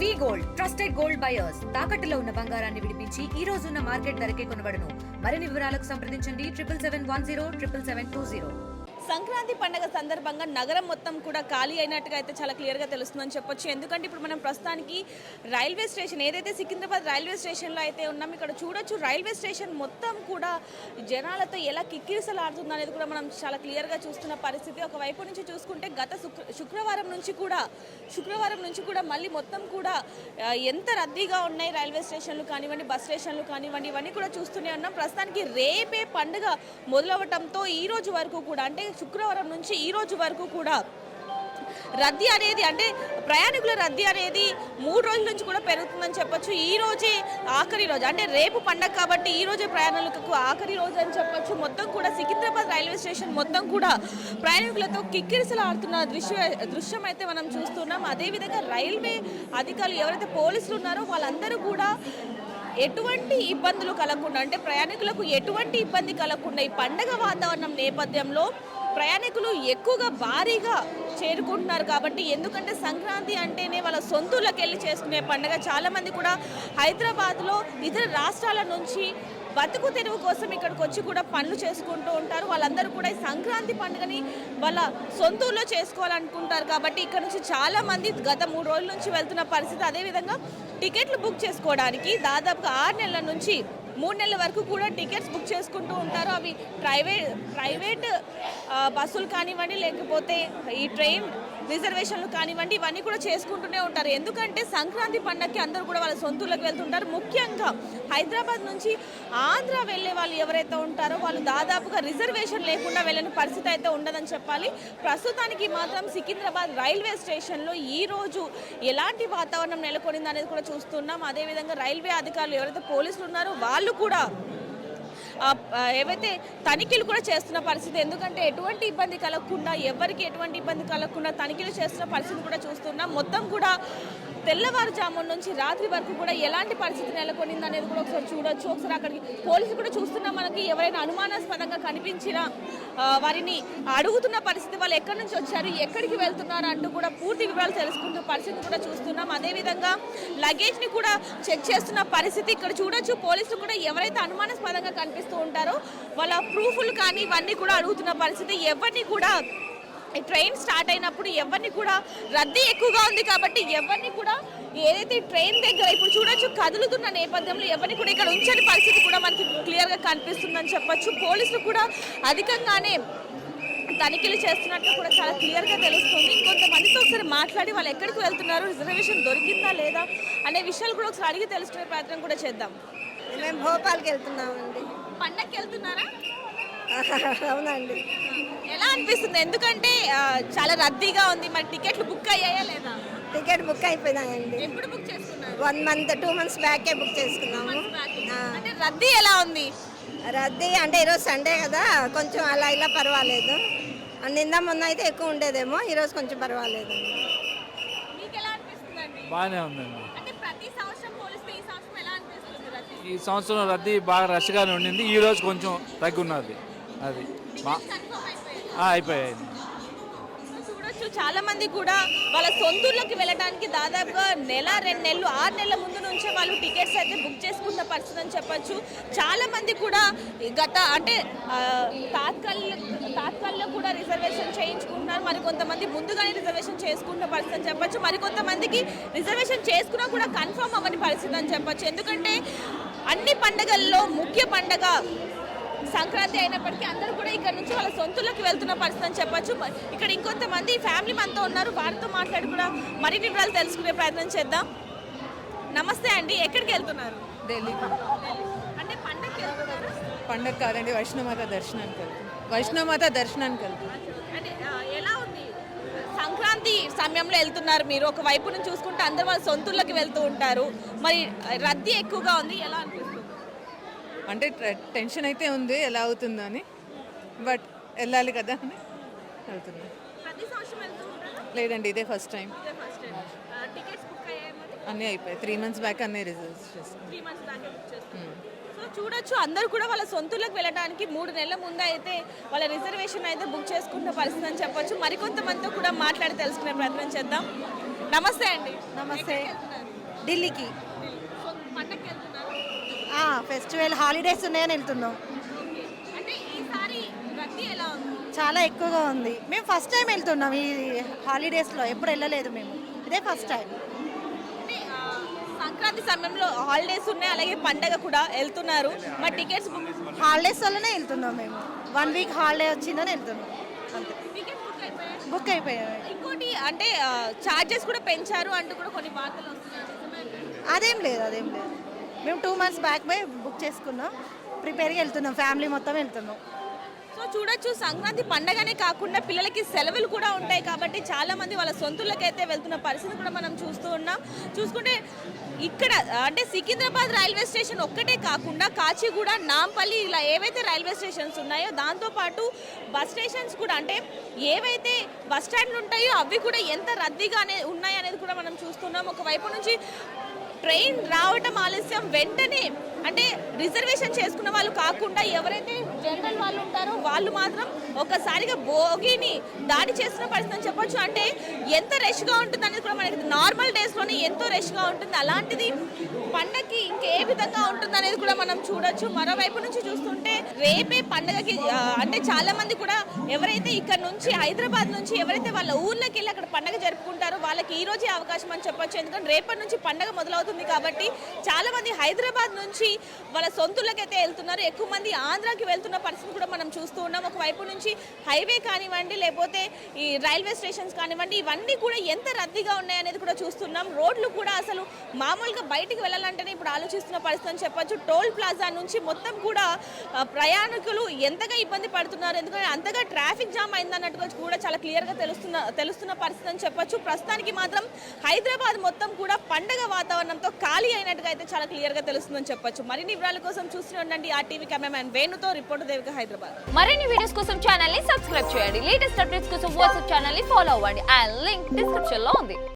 వి gold trusted gold buyers తాకట్టులో ఉన్న బంగారాన్ని విడిపించి ఈ రోజు ఉన్న మార్కెట్ ధరకే కొనబడును. మరిన్ని వివరాలకు సంప్రదించండి 77107720. సంక్రాంతి పండుగ సందర్భంగా నగరం మొత్తం కూడా ఖాళీ అయినట్టుగా అయితే చాలా క్లియర్గా తెలుస్తుందని చెప్పొచ్చు. ఎందుకంటే ఇప్పుడు మనం ప్రస్తుతానికి రైల్వే స్టేషన్ ఏదైతే సికింద్రాబాద్ రైల్వే స్టేషన్లో అయితే ఉన్నాం, ఇక్కడ చూడొచ్చు రైల్వే స్టేషన్ మొత్తం కూడా జనాలతో ఎలా కిక్కిరిసలాడుతుంది అనేది కూడా మనం చాలా క్లియర్గా చూస్తున్న పరిస్థితి. ఒకవైపు నుంచి చూసుకుంటే గత శుక్రవారం నుంచి కూడా మళ్ళీ మొత్తం కూడా ఎంత రద్దీగా ఉన్నాయి రైల్వే స్టేషన్లు కానివ్వండి, బస్ స్టేషన్లు కానివ్వండి, ఇవన్నీ కూడా చూస్తూనే ఉన్నాం. ప్రస్తుతానికి రేపే పండుగ మొదలవటంతో ఈ రోజు వరకు కూడా అంటే శుక్రవారం నుంచి ఈ రోజు వరకు కూడా రద్దీ అనేది అంటే ప్రయాణికుల రద్దీ అనేది 3 రోజుల నుంచి కూడా పెరుగుతుందని చెప్పొచ్చు. ఈ రోజే ఆఖరి రోజు అంటే రేపు పండగ కాబట్టి ఈ రోజే ప్రయాణికులకు ఆఖరి రోజు అని చెప్పొచ్చు. మొత్తం కూడా సికింద్రాబాద్ రైల్వే స్టేషన్ మొత్తం కూడా ప్రయాణికులతో కిక్కిరిసలాడుతున్న దృశ్యం అయితే మనం చూస్తున్నాం. అదేవిధంగా రైల్వే అధికారులు ఎవరైతే పోలీసులు ఉన్నారో వాళ్ళందరూ కూడా ఎటువంటి ఇబ్బందులు కలగకుండా అంటే ప్రయాణికులకు ఎటువంటి ఇబ్బంది కలగకుండా ఈ పండగ వాతావరణం నేపథ్యంలో ప్రయాణికులు ఎక్కువగా భారీగా చేరుకుంటున్నారు. కాబట్టి ఎందుకంటే సంక్రాంతి అంటేనే వాళ్ళ సొంతూళ్ళకి వెళ్ళి చేసుకునే పండుగ. చాలామంది కూడా హైదరాబాద్లో ఇతర రాష్ట్రాల నుంచి బతుకు తెరువు కోసం ఇక్కడికి వచ్చి కూడా పనులు చేసుకుంటూ ఉంటారు. వాళ్ళందరూ కూడా ఈ సంక్రాంతి పండుగని వాళ్ళ సొంతూరులో చేసుకోవాలనుకుంటారు. కాబట్టి ఇక్కడ నుంచి చాలామంది గత 3 రోజుల నుంచి వెళ్తున్న పరిస్థితి. అదేవిధంగా టికెట్లు బుక్ చేసుకోవడానికి దాదాపుగా 6 నెలల నుంచి 3 నెలల వరకు కూడా టికెట్స్ బుక్ చేసుకుంటూ ఉంటారు. అవి ప్రైవేట్ బస్సులు కానివ్వండి, లేకపోతే ఈ ట్రైన్ రిజర్వేషన్లు కానివ్వండి, ఇవన్నీ కూడా చేసుకుంటూనే ఉంటారు. ఎందుకంటే సంక్రాంతి పండగకి అందరూ కూడా వాళ్ళ సొంతూళ్ళకి వెళ్తుంటారు. ముఖ్యంగా హైదరాబాద్ నుంచి ఆంధ్ర వెళ్ళే వాళ్ళు ఎవరైతే ఉంటారో వాళ్ళు దాదాపుగా రిజర్వేషన్ లేకుండా వెళ్ళని పరిస్థితి అయితే ఉండదని చెప్పాలి. ప్రస్తుతానికి మాత్రం సికింద్రాబాద్ రైల్వే స్టేషన్లో ఈ రోజు ఎలాంటి వాతావరణం నెలకొనింది అనేది కూడా చూస్తున్నాం. అదేవిధంగా రైల్వే అధికారులు ఎవరైతే పోలీసులు ఉన్నారో వాళ్ళు కూడా ఏవైతే తనిఖీలు కూడా చేస్తున్న పరిస్థితి. ఎందుకంటే ఎటువంటి ఇబ్బంది కలగకుండా ఎవరికి ఎటువంటి ఇబ్బంది కలగకుండా తనిఖీలు చేస్తున్న పరిస్థితి కూడా చూస్తున్నాం. మొత్తం కూడా తెల్లవారుజాము నుంచి రాత్రి వరకు కూడా ఎలాంటి పరిస్థితి నెలకొనింది అనేది కూడా ఒకసారి చూడొచ్చు. ఒకసారి అక్కడికి పోలీసులు కూడా చూస్తున్నాం. మనకి ఎవరైనా అనుమానాస్పదంగా కనిపించినా వారిని అడుగుతున్న పరిస్థితి, వాళ్ళు ఎక్కడి నుంచి వచ్చారు, ఎక్కడికి వెళ్తున్నారు అంటూ కూడా పూర్తి వివరాలు తెలుసుకుంటున్న పరిస్థితి కూడా చూస్తున్నాం. అదేవిధంగా లగేజ్ని కూడా చెక్ చేస్తున్న పరిస్థితి ఇక్కడ చూడొచ్చు. పోలీసులు కూడా ఎవరైతే అనుమానాస్పదంగా కనిపిస్తూ ఉంటారో వాళ్ళ ప్రూఫ్లు కానీ ఇవన్నీ కూడా అడుగుతున్న పరిస్థితి. ఎవరిని కూడా ట్రైన్ స్టార్ట్ అయినప్పుడు ఎవరిని కూడా రద్దీ ఎక్కువగా ఉంది కాబట్టి ఎవరిని కూడా ఏదైతే ట్రైన్ దగ్గర ఇప్పుడు చూడొచ్చు కదులుతున్న నేపథ్యంలో ఎవరిని కూడా ఇక్కడ ఉంచని పరిస్థితి కూడా మనకి క్లియర్గా కనిపిస్తుందని చెప్పొచ్చు. పోలీసులు కూడా అధికంగానే తనిఖీలు చేస్తున్నట్టు కూడా చాలా క్లియర్గా తెలుస్తుంది. కొంతమందితో ఒకసారి మాట్లాడి వాళ్ళు ఎక్కడికి వెళ్తున్నారు, రిజర్వేషన్ దొరికిందా లేదా అనే విషయాలు కూడా ఒకసారి అడిగి తెలుసుకునే ప్రయత్నం కూడా చేద్దాం. మేము భోపాల్కి వెళ్తున్నామండి. పండగకి వెళ్తున్నారా? అవునండి. ఎలా అనిపిస్తుంది? ఎందుకంటే చాలా రద్దీగా ఉంది. మరి టికెట్లు బుక్ అయ్యాయా లేదా? టికెట్ బుక్ అయిపోయినాయండి. ఎప్పుడు బుక్ చేసుకున్నారు? 2 months బ్యాకే బుక్ చేసుకున్నాము. అంటే రద్దీ ఎలా ఉంది? రద్దీ అంటే ఈరోజు సండే కదా, కొంచెం అలా ఇలా పర్వాలేదు. నిన్న మొన్న అయితే ఎక్కువ ఉండేదేమో, ఈరోజు కొంచెం పర్వాలేదు. మీకు ఎలా అనిపిస్తుందండి? బాగానే ఉందండి. అంటే ప్రతి సంవత్సరం పోలిస్తే ఈ సంవత్సరం ఎలా అనిపిస్తుంది రద్దీ? ఈ సంవత్సరం రద్దీ బాగా రష్గానే ఉండింది. ఈ రోజు కొంచెం తగ్గున్నది. అది అయిపోయాయి. చూడొచ్చు చాలా మంది కూడా వాళ్ళ సొంతూర్లోకి వెళ్ళడానికి దాదాపుగా 1-2 నెలలు 6 నెలల ముందు నుంచే వాళ్ళు టికెట్స్ అయితే బుక్ చేసుకున్న పరిస్థితి అని చెప్పొచ్చు. చాలా మంది కూడా గత అంటే తాత్కాలిలో కూడా రిజర్వేషన్ చేయించుకుంటున్నారు. మరి కొంతమంది ముందుగానే రిజర్వేషన్ చేసుకున్న పరిస్థితి అని చెప్పొచ్చు. మరి కొంతమందికి రిజర్వేషన్ చేసుకున్నా కూడా కన్ఫర్మ్ అవ్వని పరిస్థితి అని చెప్పొచ్చు. ఎందుకంటే అన్ని పండుగల్లో ముఖ్య పండుగ సంక్రాంతి అయినప్పటికీ అందరూ కూడా ఇక్కడ నుంచి వాళ్ళ సొంతూళ్ళకి వెళ్తున్న పరిస్థితి అని చెప్పొచ్చు. ఇక్కడ ఇంకొంతమంది ఫ్యామిలీ మనతో ఉన్నారు, వారితో మాట్లాడి కూడా మరిన్ని వివరాలు తెలుసుకునే ప్రయత్నం చేద్దాం. నమస్తే అండి, ఎక్కడికి వెళ్తున్నారు? ఢిల్లీ. అంటే పండగకి వెళ్తున్నారు? పండగ కాదండి, వైష్ణవమాత దర్శనానికి వెళ్తున్నాం. అంటే ఎలా ఉంది? సంక్రాంతి సమయంలో వెళ్తున్నారు మీరు. ఒక వైపు నుంచి చూసుకుంటే అందరూ వాళ్ళ సొంతూళ్ళకి వెళ్తూ ఉంటారు. మరి రద్దీ ఎక్కువగా ఉంది, ఎలా అనిపిస్తుంది? అంటే టెన్షన్ అయితే ఉంది ఎలా అవుతుందో అని, బట్ వెళ్ళాలి కదా అని వెళ్తున్నాం. ప్రతి సంవత్సరం వెళ్తూ ఉంటారా? లేదండి, ఇదే ఫస్ట్ టైం. టికెట్స్ బుక్ అయ్యాయి? అన్నీ అయిపోయాయి. 3 months బ్యాక్ అన్నీ రిజర్వ్ చేస్తాం. 3 months బ్యాక్ బుక్ చేస్తాం. సో చూడొచ్చు అందరూ కూడా వాళ్ళ సొంతూళ్ళకి వెళ్ళడానికి 3 నెలల ముందు అయితే వాళ్ళ రిజర్వేషన్ అయితే బుక్ చేసుకున్న పరిస్థితి అని చెప్పొచ్చు. మరికొంతమందితో కూడా మాట్లాడి తెలుసుకునే ప్రయత్నం చేద్దాం. నమస్తే అండి. నమస్తే. ఢిల్లీకి సో పండగకి వెళ్తున్నారు. ఫెస్టివల్ హాలిడేస్ ఉన్నాయని వెళ్తున్నాం. అంటే ఈసారి రద్దీ ఎలా ఉంది? చాలా ఎక్కువగా ఉంది. మేము ఫస్ట్ టైం వెళ్తున్నాం ఈ హాలిడేస్లో, ఎప్పుడు వెళ్ళలేదు మేము, ఇదే ఫస్ట్ టైం. అంటే సంక్రాంతి సమయంలో హాలిడేస్ ఉన్నాయి, అలాగే పండగ కూడా వెళ్తున్నారు. మా టికెట్స్ హాలిడేస్ వల్లనే వెళ్తున్నాం మేము. 1 వీక్ హాలిడే వచ్చిందని వెళ్తున్నాం అంతే. బుక్ అయిపోయాయి. ఇంకోటి అంటే చార్జెస్ కూడా పెంచారు అంటూ కూడా కొన్ని వార్తలు వస్తున్నాయి. అదేం లేదు. మేము 2 months బ్యాక్ పోయి బుక్ చేసుకున్నాం, ప్రిపేర్గా వెళ్తున్నాం, ఫ్యామిలీ మొత్తం వెళ్తున్నాం. సో చూడొచ్చు, సంక్రాంతి పండగనే కాకుండా పిల్లలకి సెలవులు కూడా ఉంటాయి కాబట్టి చాలా మంది వాళ్ళ సొంతూళ్ళకైతే వెళ్తున్న పరిస్థితి కూడా మనం చూస్తూ ఉన్నాం. చూసుకుంటే ఇక్కడ అంటే సికింద్రాబాద్ రైల్వే స్టేషన్ ఒక్కటే కాకుండా కాచిగూడ, నాంపల్లి ఇలా ఏవైతే రైల్వే స్టేషన్స్ ఉన్నాయో దాంతోపాటు బస్ స్టేషన్స్ కూడా, అంటే ఏవైతే బస్ స్టాండ్లు ఉంటాయో అవి కూడా ఎంత రద్దీగా ఉన్నాయి అనేది కూడా మనం చూస్తున్నాం. ఒకవైపు నుంచి ట్రైన్ రావటం ఆలస్యం, వెంటనే అంటే రిజర్వేషన్ చేసుకున్న వాళ్ళు కాకుండా ఎవరైతే జనరల్ వాళ్ళు ఉంటారో వాళ్ళు మాత్రం ఒక్కసారిగా భోగిని దాడి చేస్తున్న పరిస్థితి అని చెప్పొచ్చు. అంటే ఎంత రష్గా ఉంటుంది అనేది కూడా మనకి నార్మల్ డేస్లోనే ఎంతో రష్గా ఉంటుంది, అలాంటిది పండగకి ఇంకే విధంగా ఉంటుంది అనేది కూడా మనం చూడొచ్చు. మరోవైపు నుంచి చూస్తుంటే రేపే పండగకి అంటే చాలా మంది కూడా ఎవరైతే ఇక్కడ నుంచి హైదరాబాద్ నుంచి ఎవరైతే వాళ్ళ ఊర్లోకి వెళ్ళి అక్కడ పండగ జరుపుకుంటారో వాళ్ళకి ఈ రోజే అవకాశం అని చెప్పొచ్చు. ఎందుకంటే రేపటి నుంచి పండగ మొదలవుతుంది కాబట్టి చాలా మంది హైదరాబాద్ నుంచి వాళ్ళ సొంతూళ్ళకైతే వెళ్తున్నారు. ఎక్కువ మంది ఆంధ్రాకి వెళ్తున్న పరిస్థితి కూడా మనం చూస్తూ ఉన్నాం. ఒకవైపు నుంచి హైవే కానివ్వండి, లేకపోతే ఈ రైల్వే స్టేషన్స్ కానివ్వండి, ఇవన్నీ కూడా ఎంత రద్దీగా ఉన్నాయనేది కూడా చూస్తున్నాం. రోడ్లు కూడా అసలు మామూలుగా బయటికి వెళ్ళాలంటేనే ఇప్పుడు ఆలోచిస్తున్న పరిస్థితి అని చెప్పొచ్చు. టోల్ ప్లాజా నుంచి మొత్తం కూడా ప్రయాణికులు ఎంతగా ఇబ్బంది పడుతున్నారు, ఎందుకంటే అంతగా ట్రాఫిక్ జామ్ అయిందన్నట్టుగా కూడా చాలా క్లియర్గా తెలుస్తున్న పరిస్థితి అని చెప్పొచ్చు. ప్రస్తుతానికి మాత్రం హైదరాబాద్ మొత్తం కూడా పండగ వాతావరణంతో ఖాళీ అయినట్టుగా అయితే చాలా క్లియర్గా తెలుస్తుందని చెప్పొచ్చు. మరిన్ని వివరాల కోసం చూస్తూనే ఉండండి RTV కెమెరామ్యాన్ వేణుతో. రిపోర్టర్ దేవిక, హైదరాబాద్. మరిన్ని వీడియోస్ కోసం ఛానల్ ని సబ్స్క్రైబ్ చేయండి. లేటెస్ట్ అప్డేట్స్ కోసం వాట్సాప్ ఛానల్ ని ఫాలో అవ్వండి. ఆ లింక్ డిస్క్రిప్షన్ లో ఉంది.